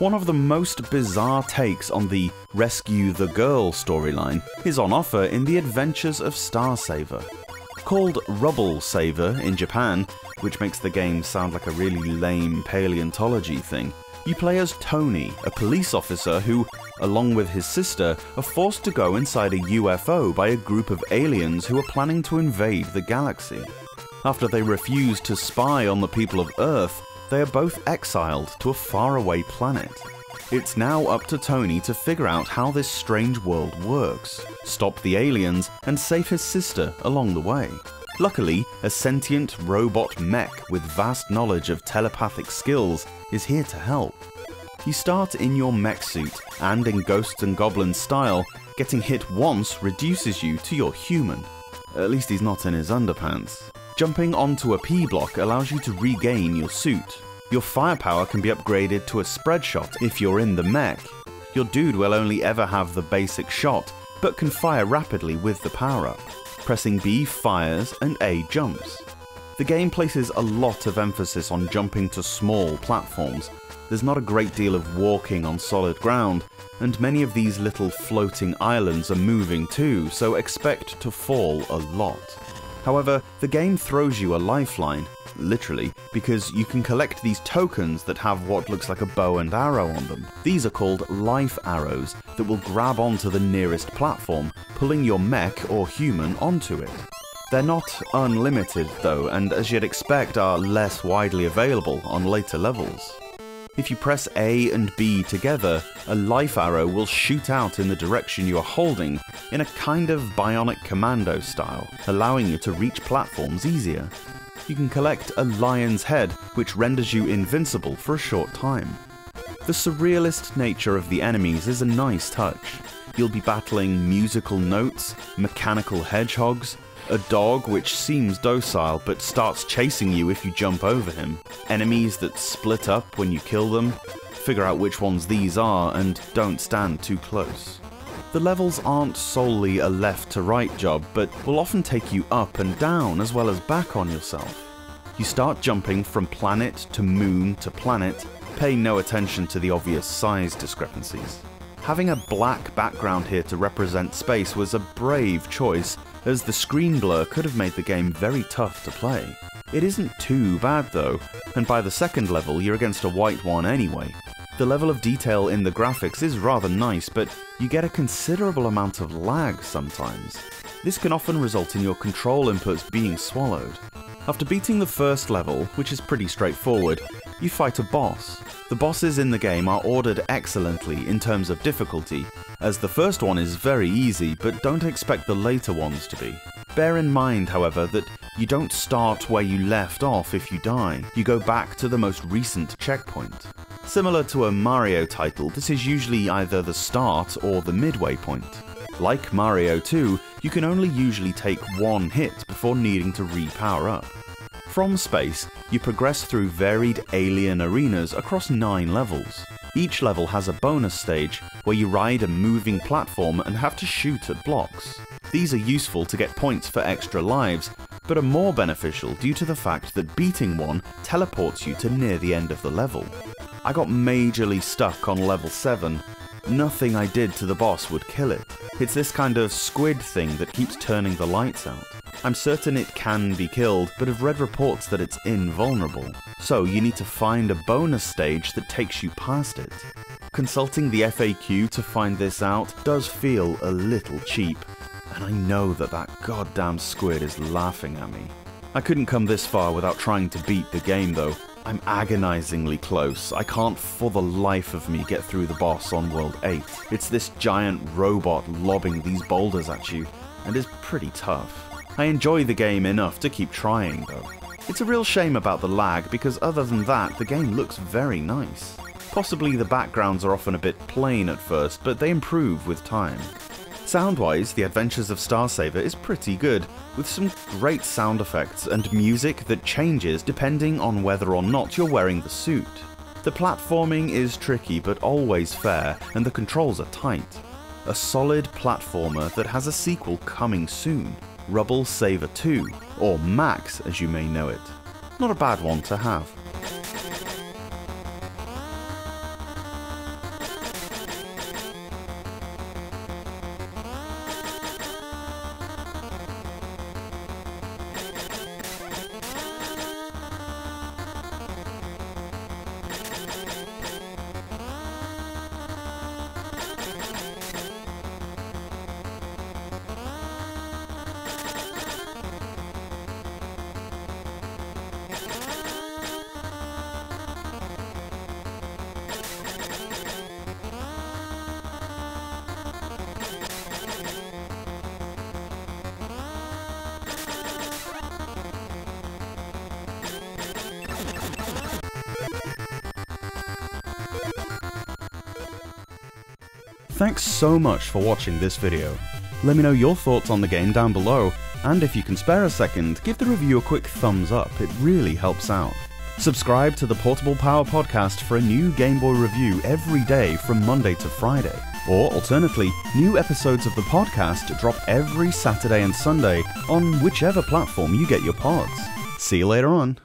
One of the most bizarre takes on the Rescue the Girl storyline is on offer in The Adventures of Star Saver. Called Rubble Saver in Japan, which makes the game sound like a really lame paleontology thing, you play as Tony, a police officer who, along with his sister, are forced to go inside a UFO by a group of aliens who are planning to invade the galaxy. After they refuse to spy on the people of Earth, they are both exiled to a faraway planet. It's now up to Tony to figure out how this strange world works, stop the aliens, and save his sister along the way. Luckily, a sentient robot mech with vast knowledge of telepathic skills is here to help. You start in your mech suit, and in Ghosts and Goblins style, getting hit once reduces you to your human. At least he's not in his underpants. Jumping onto a P-block allows you to regain your suit. Your firepower can be upgraded to a spread shot if you're in the mech. Your dude will only ever have the basic shot, but can fire rapidly with the power-up. Pressing B fires and A jumps. The game places a lot of emphasis on jumping to small platforms. There's not a great deal of walking on solid ground, and many of these little floating islands are moving too, so expect to fall a lot. However, the game throws you a lifeline, literally, because you can collect these tokens that have what looks like a bow and arrow on them. These are called life arrows that will grab onto the nearest platform, pulling your mech or human onto it. They're not unlimited though, and as you'd expect are less widely available on later levels. If you press A and B together, a life arrow will shoot out in the direction you are holding in a kind of bionic commando style, allowing you to reach platforms easier. You can collect a lion's head, which renders you invincible for a short time. The surrealist nature of the enemies is a nice touch. You'll be battling musical notes, mechanical hedgehogs, a dog which seems docile but starts chasing you if you jump over him, enemies that split up when you kill them, figure out which ones these are and don't stand too close. The levels aren't solely a left-to-right job, but will often take you up and down as well as back on yourself. You start jumping from planet to moon to planet, pay no attention to the obvious size discrepancies. Having a black background here to represent space was a brave choice, as the screen blur could have made the game very tough to play. It isn't too bad though, and by the second level you're against a white one anyway. The level of detail in the graphics is rather nice, but you get a considerable amount of lag sometimes. This can often result in your control inputs being swallowed. After beating the first level, which is pretty straightforward, you fight a boss. The bosses in the game are ordered excellently in terms of difficulty, as the first one is very easy, but don't expect the later ones to be. Bear in mind, however, that you don't start where you left off if you die, you go back to the most recent checkpoint. Similar to a Mario title, this is usually either the start or the midway point. Like Mario 2, you can only usually take one hit before needing to re-power up. From space, you progress through varied alien arenas across 9 levels. Each level has a bonus stage, where you ride a moving platform and have to shoot at blocks. These are useful to get points for extra lives, but are more beneficial due to the fact that beating one teleports you to near the end of the level. I got majorly stuck on level 7. Nothing I did to the boss would kill it. It's this kind of squid thing that keeps turning the lights out. I'm certain it can be killed, but have read reports that it's invulnerable. So you need to find a bonus stage that takes you past it. Consulting the FAQ to find this out does feel a little cheap, and I know that that goddamn squid is laughing at me. I couldn't come this far without trying to beat the game though. I'm agonizingly close. I can't for the life of me get through the boss on World 8. It's this giant robot lobbing these boulders at you, and is pretty tough. I enjoy the game enough to keep trying though. It's a real shame about the lag, because other than that, the game looks very nice. Possibly the backgrounds are often a bit plain at first, but they improve with time. Sound-wise, The Adventures of Star Saver is pretty good, with some great sound effects and music that changes depending on whether or not you're wearing the suit. The platforming is tricky but always fair, and the controls are tight. A solid platformer that has a sequel coming soon, Rubble Saver 2, or Max as you may know it. Not a bad one to have. Thanks so much for watching this video. Let me know your thoughts on the game down below, and if you can spare a second, give the review a quick thumbs up, it really helps out. Subscribe to the Portable Power Podcast for a new Game Boy review every day from Monday to Friday. Or alternately, new episodes of the podcast drop every Saturday and Sunday on whichever platform you get your pods. See you later on.